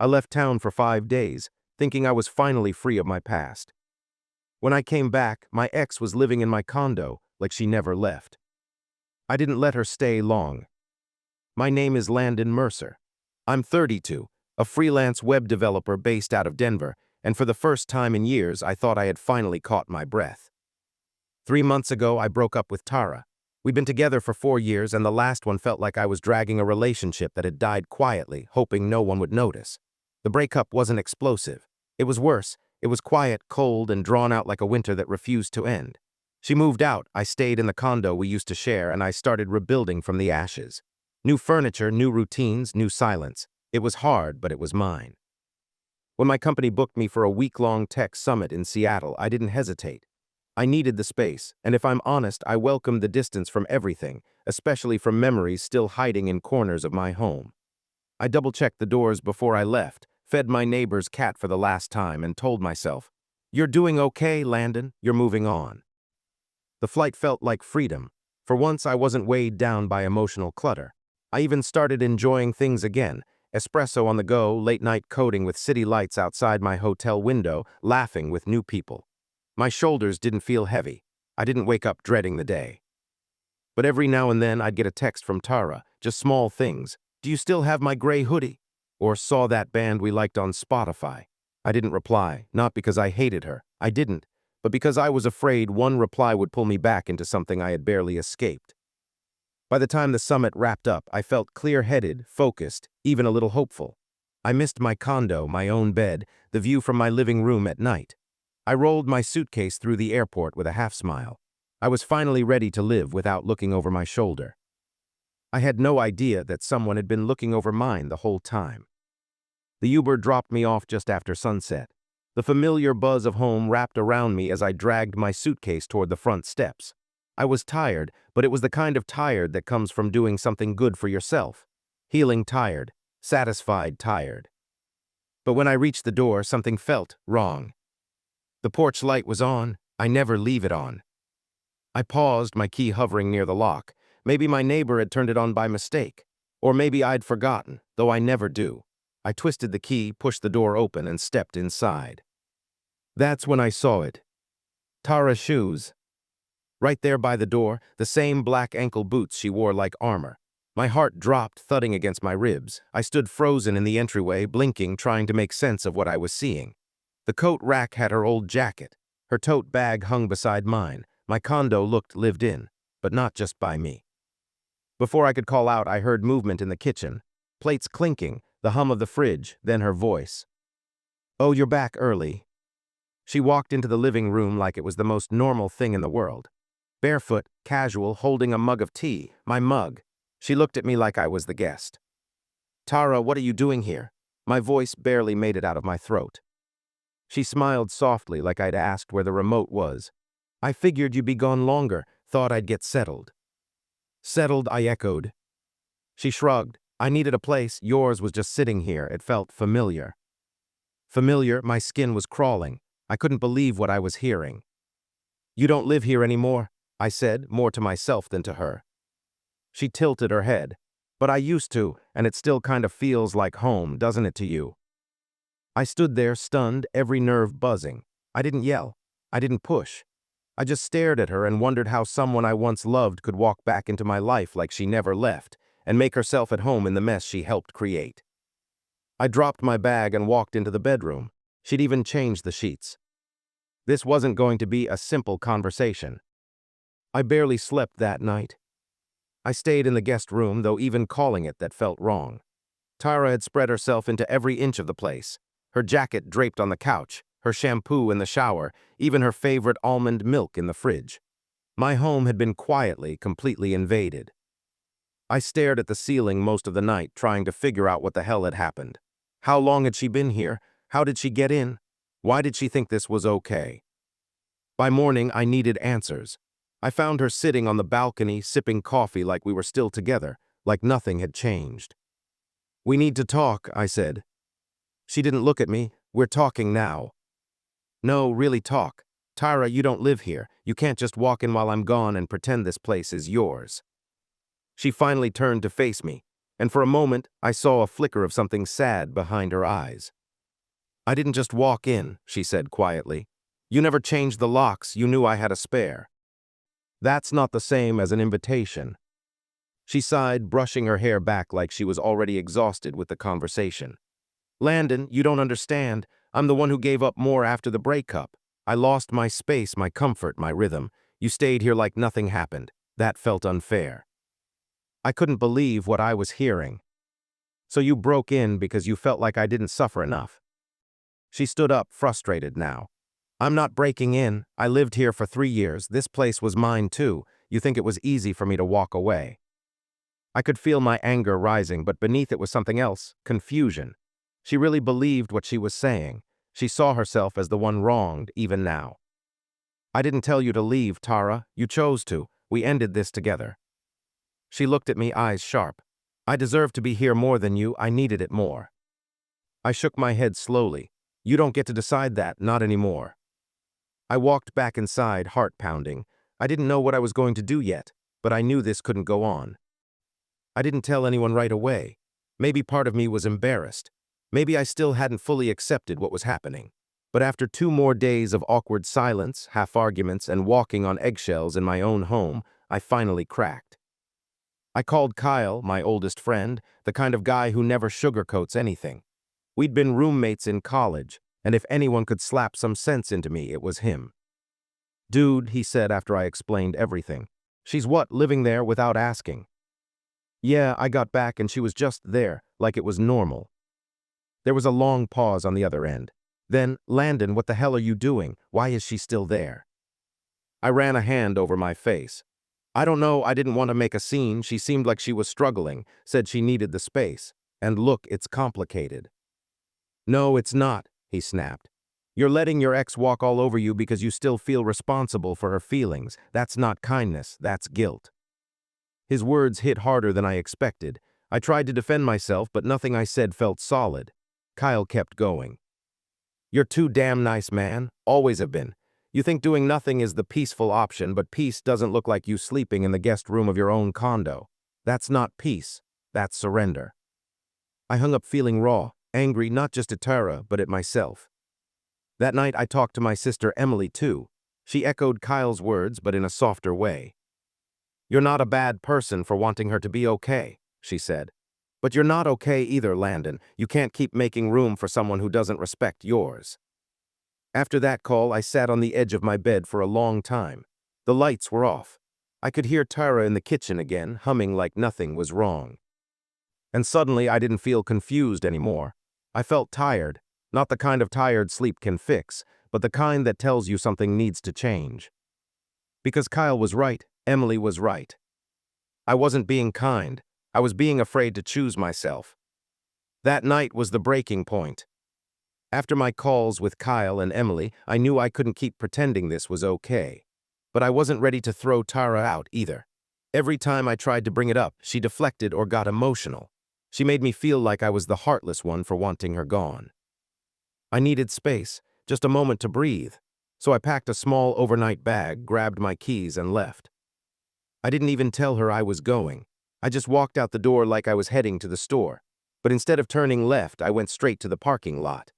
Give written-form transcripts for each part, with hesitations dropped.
I left town for 5 days, thinking I was finally free of my past. When I came back, my ex was living in my condo like she never left. I didn't let her stay long. My name is Landon Mercer. I'm 32, a freelance web developer based out of Denver, and for the first time in years, I thought I had finally caught my breath. 3 months ago, I broke up with Tara. We'd been together for 4 years, and the last one felt like I was dragging a relationship that had died quietly, hoping no one would notice. The breakup wasn't explosive. It was worse. It was quiet, cold, and drawn out like a winter that refused to end. She moved out, I stayed in the condo we used to share, and I started rebuilding from the ashes. New furniture, new routines, new silence. It was hard, but it was mine. When my company booked me for a week-long tech summit in Seattle, I didn't hesitate. I needed the space, and if I'm honest, I welcomed the distance from everything, especially from memories still hiding in corners of my home. I double-checked the doors before I left, fed my neighbor's cat for the last time, and told myself, "You're doing okay, Landon. You're moving on." The flight felt like freedom. For once, I wasn't weighed down by emotional clutter. I even started enjoying things again. Espresso on the go, late-night coding with city lights outside my hotel window, laughing with new people. My shoulders didn't feel heavy. I didn't wake up dreading the day. But every now and then I'd get a text from Tara, just small things. "Do you still have my gray hoodie?" Or "Saw that band we liked on Spotify." I didn't reply, not because I hated her. I didn't, but because I was afraid one reply would pull me back into something I had barely escaped. By the time the summit wrapped up, I felt clear-headed, focused, even a little hopeful. I missed my condo, my own bed, the view from my living room at night. I rolled my suitcase through the airport with a half-smile. I was finally ready to live without looking over my shoulder. I had no idea that someone had been looking over mine the whole time. The Uber dropped me off just after sunset. The familiar buzz of home wrapped around me as I dragged my suitcase toward the front steps. I was tired, but it was the kind of tired that comes from doing something good for yourself. Healing tired, satisfied tired. But when I reached the door, something felt wrong. The porch light was on. I never leave it on. I paused, my key hovering near the lock. Maybe my neighbor had turned it on by mistake. Or maybe I'd forgotten, though I never do. I twisted the key, pushed the door open, and stepped inside. That's when I saw it. Tara's shoes. Right there by the door, the same black ankle boots she wore like armor. My heart dropped, thudding against my ribs. I stood frozen in the entryway, blinking, trying to make sense of what I was seeing. The coat rack had her old jacket. Her tote bag hung beside mine. My condo looked lived in, but not just by me. Before I could call out, I heard movement in the kitchen. Plates clinking, the hum of the fridge, then her voice. "Oh, you're back early." She walked into the living room like it was the most normal thing in the world. Barefoot, casual, holding a mug of tea, my mug. She looked at me like I was the guest. "Tara, what are you doing here?" My voice barely made it out of my throat. She smiled softly like I'd asked where the remote was. "I figured you'd be gone longer, thought I'd get settled." "Settled," I echoed. She shrugged. "I needed a place, yours was just sitting here, it felt familiar." Familiar, my skin was crawling. I couldn't believe what I was hearing. "You don't live here anymore," I said, more to myself than to her. She tilted her head. "But I used to, and it still kind of feels like home, doesn't it to you?" I stood there, stunned, every nerve buzzing. I didn't yell. I didn't push. I just stared at her and wondered how someone I once loved could walk back into my life like she never left, and make herself at home in the mess she helped create. I dropped my bag and walked into the bedroom. She'd even changed the sheets. This wasn't going to be a simple conversation. I barely slept that night. I stayed in the guest room, though even calling it that felt wrong. Tara had spread herself into every inch of the place. Her jacket draped on the couch, her shampoo in the shower, even her favorite almond milk in the fridge. My home had been quietly, completely invaded. I stared at the ceiling most of the night, trying to figure out what the hell had happened. How long had she been here? How did she get in? Why did she think this was okay? By morning, I needed answers. I found her sitting on the balcony, sipping coffee like we were still together, like nothing had changed. "We need to talk," I said. She didn't look at me. "We're talking now." "No, really talk. Tara, you don't live here. You can't just walk in while I'm gone and pretend this place is yours." She finally turned to face me. and for a moment I saw a flicker of something sad behind her eyes. "I didn't just walk in," she said quietly. "You never changed the locks, you knew I had a spare." "That's not the same as an invitation." She sighed, brushing her hair back like she was already exhausted with the conversation. "Landon, you don't understand. I'm the one who gave up more after the breakup. I lost my space, my comfort, my rhythm. You stayed here like nothing happened. That felt unfair." I couldn't believe what I was hearing. "So you broke in because you felt like I didn't suffer enough?" She stood up, frustrated now. "I'm not breaking in. I lived here for 3 years. This place was mine too. You think it was easy for me to walk away?" I could feel my anger rising, but beneath it was something else, confusion. She really believed what she was saying. She saw herself as the one wronged, even now. "I didn't tell you to leave, Tara. You chose to. We ended this together." She looked at me, eyes sharp. "I deserve to be here more than you. I needed it more." I shook my head slowly. "You don't get to decide that, not anymore." I walked back inside, heart pounding. I didn't know what I was going to do yet, but I knew this couldn't go on. I didn't tell anyone right away. Maybe part of me was embarrassed. Maybe I still hadn't fully accepted what was happening. But after 2 more days of awkward silence, half-arguments, and walking on eggshells in my own home, I finally cracked. I called Kyle, my oldest friend, the kind of guy who never sugarcoats anything. We'd been roommates in college, and if anyone could slap some sense into me, it was him. "Dude," he said after I explained everything. "She's what, living there without asking?" "Yeah, I got back and she was just there, like it was normal." There was a long pause on the other end. Then, "Landon, what the hell are you doing? Why is she still there?" I ran a hand over my face. "I don't know, I didn't want to make a scene. She seemed like she was struggling, said she needed the space. And look, it's complicated." "No, it's not," he snapped. "You're letting your ex walk all over you because you still feel responsible for her feelings. That's not kindness, that's guilt." His words hit harder than I expected. I tried to defend myself, but nothing I said felt solid. Kyle kept going. "You're too damn nice, man. Always have been. You think doing nothing is the peaceful option, but peace doesn't look like you sleeping in the guest room of your own condo. That's not peace. That's surrender." I hung up feeling raw, angry not just at Tara, but at myself. That night I talked to my sister Emily too. She echoed Kyle's words, but in a softer way. "You're not a bad person for wanting her to be okay," she said. "But you're not okay either, Landon. You can't keep making room for someone who doesn't respect yours." After that call, I sat on the edge of my bed for a long time. The lights were off. I could hear Tara in the kitchen again, humming like nothing was wrong. And suddenly I didn't feel confused anymore. I felt tired, not the kind of tired sleep can fix, but the kind that tells you something needs to change. Because Kyle was right, Emily was right. I wasn't being kind. I was being afraid to choose myself. That night was the breaking point. After my calls with Kyle and Emily, I knew I couldn't keep pretending this was okay. But I wasn't ready to throw Tara out either. Every time I tried to bring it up, she deflected or got emotional. She made me feel like I was the heartless one for wanting her gone. I needed space, just a moment to breathe. So I packed a small overnight bag, grabbed my keys, and left. I didn't even tell her I was going. I just walked out the door like I was heading to the store. But instead of turning left, I went straight to the parking lot.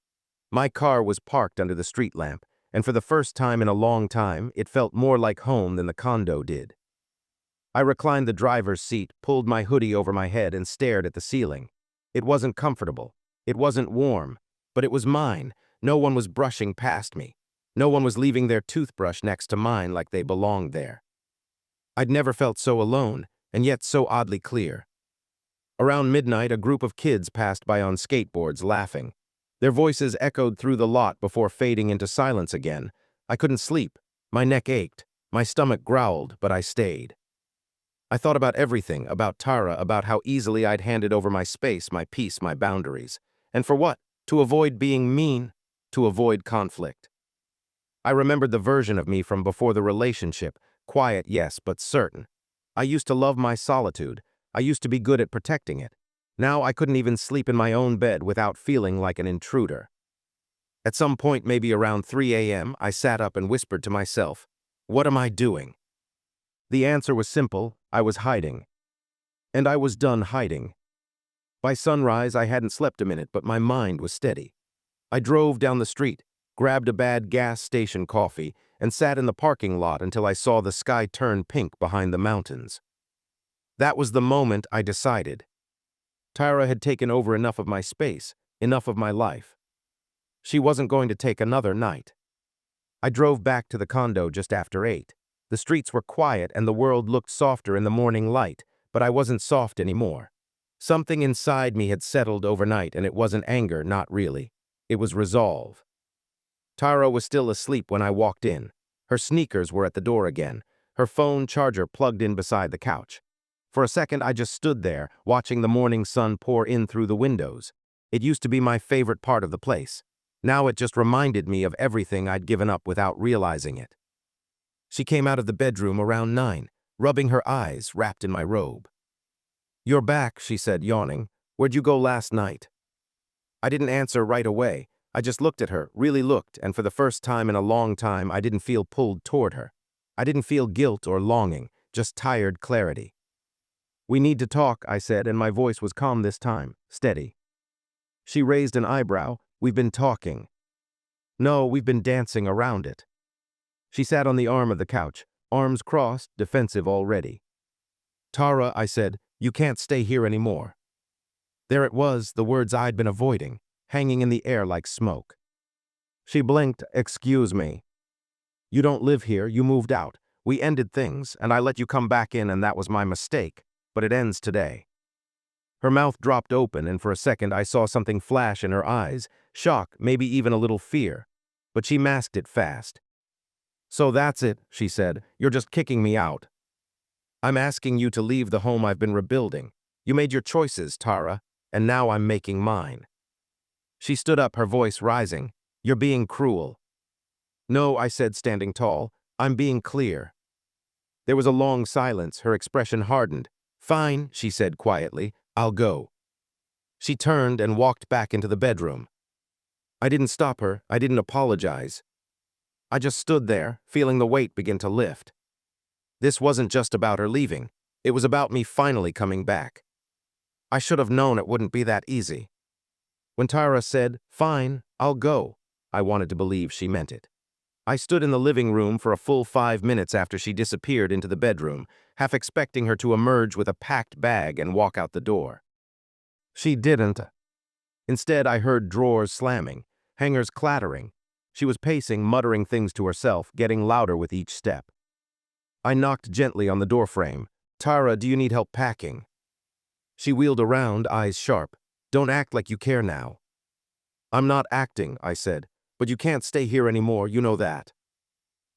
My car was parked under the street lamp, and for the first time in a long time, it felt more like home than the condo did. I reclined the driver's seat, pulled my hoodie over my head, and stared at the ceiling. It wasn't comfortable. It wasn't warm. But it was mine. No one was brushing past me. No one was leaving their toothbrush next to mine like they belonged there. I'd never felt so alone, and yet so oddly clear. Around midnight, a group of kids passed by on skateboards, laughing. Their voices echoed through the lot before fading into silence again. I couldn't sleep. My neck ached. My stomach growled, but I stayed. I thought about everything, about Tara, about how easily I'd handed over my space, my peace, my boundaries. And for what? To avoid being mean, to avoid conflict. I remembered the version of me from before the relationship, quiet, yes, but certain. I used to love my solitude. I used to be good at protecting it. Now I couldn't even sleep in my own bed without feeling like an intruder. At some point, maybe around 3 a.m., I sat up and whispered to myself, "What am I doing?" The answer was simple: I was hiding. And I was done hiding. By sunrise, I hadn't slept a minute, but my mind was steady. I drove down the street, grabbed a bad gas station coffee, and sat in the parking lot until I saw the sky turn pink behind the mountains. That was the moment I decided. Tyra had taken over enough of my space, enough of my life. She wasn't going to take another night. I drove back to the condo just after 8. The streets were quiet and the world looked softer in the morning light, but I wasn't soft anymore. Something inside me had settled overnight, and it wasn't anger, not really. It was resolve. Tara was still asleep when I walked in. Her sneakers were at the door again, her phone charger plugged in beside the couch. For a second, I just stood there, watching the morning sun pour in through the windows. It used to be my favorite part of the place. Now it just reminded me of everything I'd given up without realizing it. She came out of the bedroom around 9, rubbing her eyes, wrapped in my robe. "You're back," she said, yawning. "Where'd you go last night?" I didn't answer right away. I just looked at her, really looked, and for the first time in a long time, I didn't feel pulled toward her. I didn't feel guilt or longing, just tired clarity. "We need to talk," I said, and my voice was calm this time, steady. She raised an eyebrow. "We've been talking." "No, we've been dancing around it." She sat on the arm of the couch, arms crossed, defensive already. "Tara," I said, "you can't stay here anymore." There it was, the words I'd been avoiding, hanging in the air like smoke. She blinked. "Excuse me. You don't live here, you moved out. We ended things, and I let you come back in, and that was my mistake, but it ends today." Her mouth dropped open, and for a second I saw something flash in her eyes, shock, maybe even a little fear, but she masked it fast. "So that's it," she said. "You're just kicking me out." "I'm asking you to leave the home I've been rebuilding. You made your choices, Tara, and now I'm making mine." She stood up, her voice rising. "You're being cruel." "No," I said, standing tall. "I'm being clear." There was a long silence, her expression hardened. "Fine," she said quietly. "I'll go." She turned and walked back into the bedroom. I didn't stop her, I didn't apologize. I just stood there, feeling the weight begin to lift. This wasn't just about her leaving. It was about me finally coming back. I should have known it wouldn't be that easy. When Tyra said, "Fine, I'll go," I wanted to believe she meant it. I stood in the living room for a full 5 minutes after she disappeared into the bedroom, half expecting her to emerge with a packed bag and walk out the door. She didn't. Instead, I heard drawers slamming, hangers clattering. She was pacing, muttering things to herself, getting louder with each step. I knocked gently on the doorframe. "Tara, do you need help packing?" She wheeled around, eyes sharp. "Don't act like you care now." "I'm not acting," I said, "but you can't stay here anymore, you know that."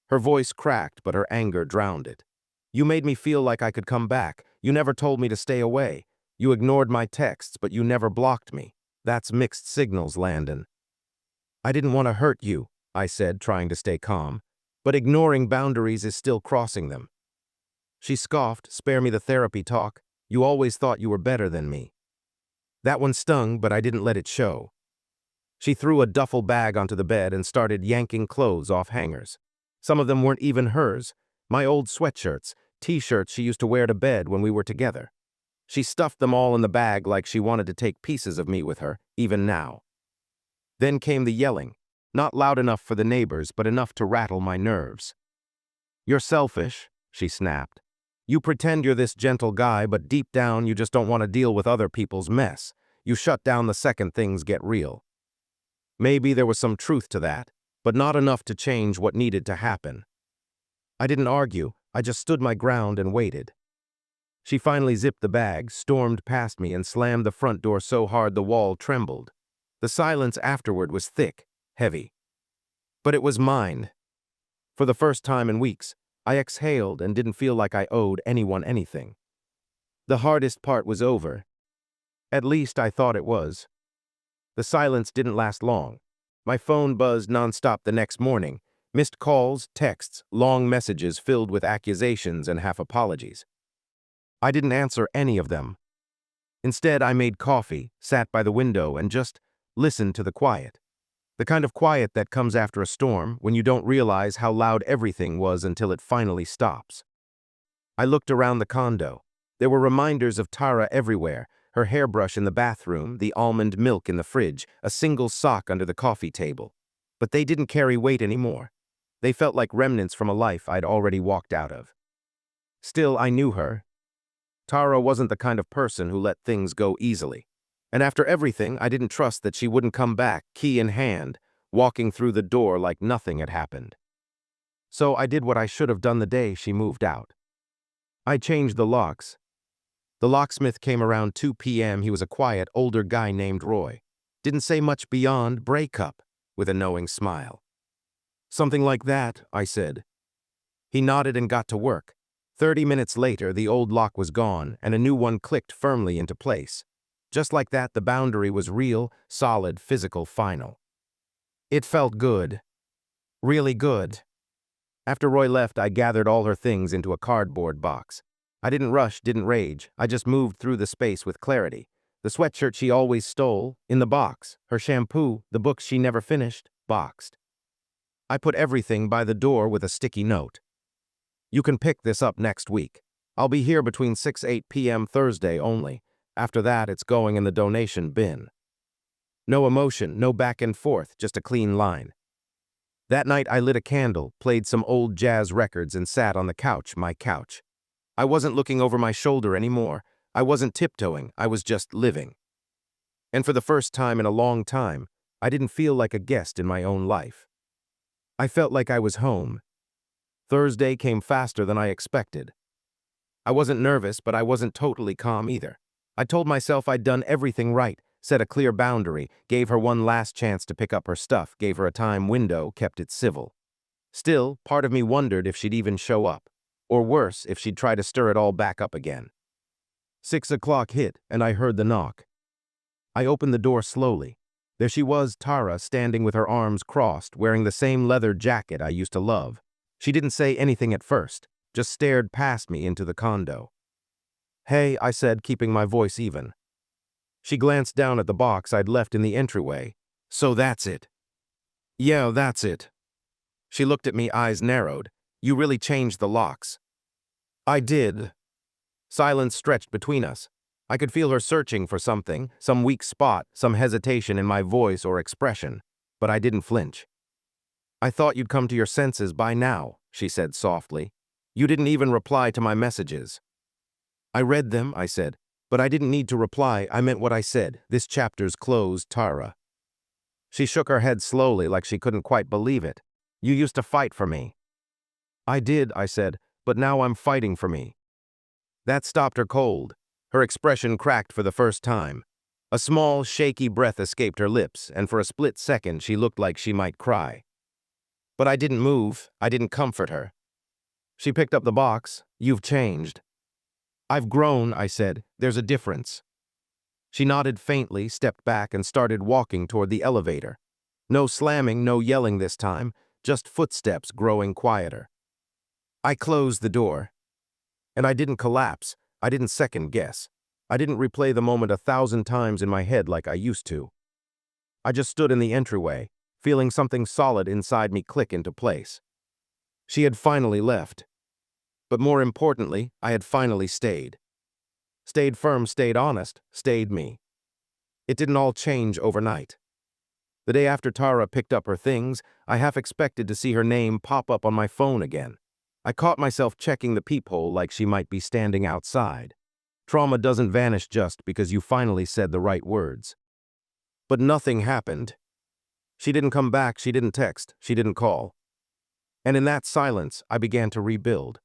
Her voice cracked, but her anger drowned it. "You made me feel like I could come back. You never told me to stay away. You ignored my texts, but you never blocked me. That's mixed signals, Landon." "I didn't want to hurt you," I said, trying to stay calm, "but ignoring boundaries is still crossing them." She scoffed. "Spare me the therapy talk. You always thought you were better than me." That one stung, but I didn't let it show. She threw a duffel bag onto the bed and started yanking clothes off hangers. Some of them weren't even hers. My old sweatshirts, t-shirts she used to wear to bed when we were together. She stuffed them all in the bag like she wanted to take pieces of me with her, even now. Then came the yelling, not loud enough for the neighbors, but enough to rattle my nerves. "You're selfish," she snapped. "You pretend you're this gentle guy, but deep down you just don't want to deal with other people's mess. You shut down the second things get real." Maybe there was some truth to that, but not enough to change what needed to happen. I didn't argue, I just stood my ground and waited. She finally zipped the bag, stormed past me, and slammed the front door so hard the wall trembled. The silence afterward was thick, heavy. But it was mine. For the first time in weeks, I exhaled and didn't feel like I owed anyone anything. The hardest part was over. At least I thought it was. The silence didn't last long. My phone buzzed nonstop the next morning. Missed calls, texts, long messages filled with accusations and half apologies. I didn't answer any of them. Instead, I made coffee, sat by the window, and just listened to the quiet. The kind of quiet that comes after a storm, when you don't realize how loud everything was until it finally stops. I looked around the condo. There were reminders of Tara everywhere, her hairbrush in the bathroom, the almond milk in the fridge, a single sock under the coffee table. But they didn't carry weight anymore. They felt like remnants from a life I'd already walked out of. Still, I knew her. Tara wasn't the kind of person who let things go easily. And after everything, I didn't trust that she wouldn't come back, key in hand, walking through the door like nothing had happened. So I did what I should have done the day she moved out. I changed the locks. The locksmith came around 2 p.m. He was a quiet, older guy named Roy. Didn't say much beyond breakup, with a knowing smile. Something like that, I said. He nodded and got to work. 30 minutes later, the old lock was gone, and a new one clicked firmly into place. Just like that, the boundary was real, solid, physical, final. It felt good. Really good. After Roy left, I gathered all her things into a cardboard box. I didn't rush, didn't rage. I just moved through the space with clarity. The sweatshirt she always stole, in the box. Her shampoo, the books she never finished, boxed. I put everything by the door with a sticky note. You can pick this up next week. I'll be here between 6-8 p.m. Thursday only. After that, it's going in the donation bin. No emotion, no back and forth, just a clean line. That night, I lit a candle, played some old jazz records, and sat on the couch, my couch. I wasn't looking over my shoulder anymore. I wasn't tiptoeing. I was just living. And for the first time in a long time, I didn't feel like a guest in my own life. I felt like I was home. Thursday came faster than I expected. I wasn't nervous, but I wasn't totally calm either. I told myself I'd done everything right, set a clear boundary, gave her one last chance to pick up her stuff, gave her a time window, kept it civil. Still, part of me wondered if she'd even show up, or worse, if she'd try to stir it all back up again. 6 o'clock hit, and I heard the knock. I opened the door slowly. There she was, Tara, standing with her arms crossed, wearing the same leather jacket I used to love. She didn't say anything at first, just stared past me into the condo. "Hey," I said, keeping my voice even. She glanced down at the box I'd left in the entryway. "So that's it." "Yeah, that's it." She looked at me, eyes narrowed. "You really changed the locks." "I did." Silence stretched between us. I could feel her searching for something, some weak spot, some hesitation in my voice or expression, but I didn't flinch. "I thought you'd come to your senses by now," she said softly. "You didn't even reply to my messages." "I read them," I said, "but I didn't need to reply. I meant what I said. This chapter's closed, Tara." She shook her head slowly, like she couldn't quite believe it. "You used to fight for me." "I did," I said, "but now I'm fighting for me." That stopped her cold. Her expression cracked for the first time. A small, shaky breath escaped her lips, and for a split second she looked like she might cry. But I didn't move. I didn't comfort her. She picked up the box. "You've changed." "I've grown," I said. "There's a difference." She nodded faintly, stepped back, and started walking toward the elevator. No slamming, no yelling this time, just footsteps growing quieter. I closed the door. And I didn't collapse. I didn't second guess. I didn't replay the moment 1,000 times in my head like I used to. I just stood in the entryway, feeling something solid inside me click into place. She had finally left. But more importantly, I had finally stayed. Stayed firm, stayed honest, stayed me. It didn't all change overnight. The day after Tara picked up her things, I half expected to see her name pop up on my phone again. I caught myself checking the peephole like she might be standing outside. Trauma doesn't vanish just because you finally said the right words. But nothing happened. She didn't come back, she didn't text, she didn't call. And in that silence, I began to rebuild.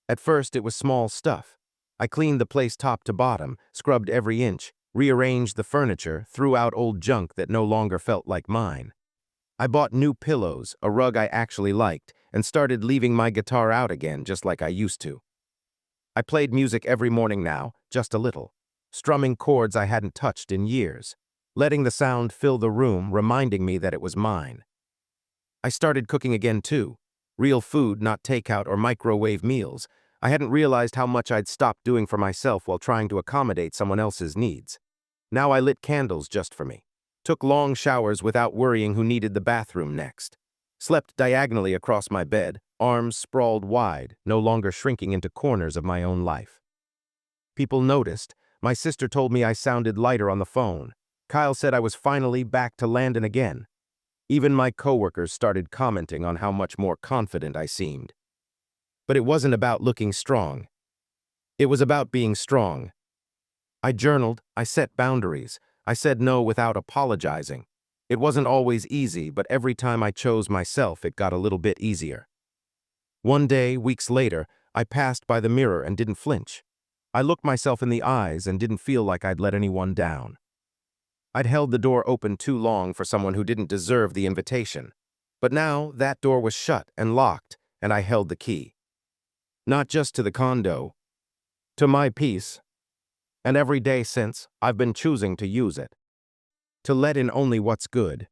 At first, it was small stuff. I cleaned the place top to bottom, scrubbed every inch, rearranged the furniture, threw out old junk that no longer felt like mine. I bought new pillows, a rug I actually liked, and started leaving my guitar out again just like I used to. I played music every morning now, just a little, strumming chords I hadn't touched in years, letting the sound fill the room, reminding me that it was mine. I started cooking again too, real food, not takeout or microwave meals. I hadn't realized how much I'd stopped doing for myself while trying to accommodate someone else's needs. Now I lit candles just for me, took long showers without worrying who needed the bathroom next, slept diagonally across my bed, arms sprawled wide, no longer shrinking into corners of my own life. People noticed, My sister told me I sounded lighter on the phone. Kyle said I was finally back to landing again. Even my coworkers started commenting on how much more confident I seemed. But it wasn't about looking strong. It was about being strong. I journaled, I set boundaries, I said no without apologizing. It wasn't always easy, but every time I chose myself, it got a little bit easier. One day, weeks later, I passed by the mirror and didn't flinch. I looked myself in the eyes and didn't feel like I'd let anyone down. I'd held the door open too long for someone who didn't deserve the invitation. But now that door was shut and locked, and I held the key. Not just to the condo, to my peace. And every day since, I've been choosing to use it. To let in only what's good.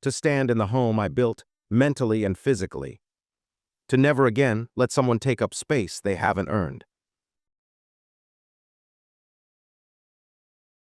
To stand in the home I built, mentally and physically. To never again let someone take up space they haven't earned.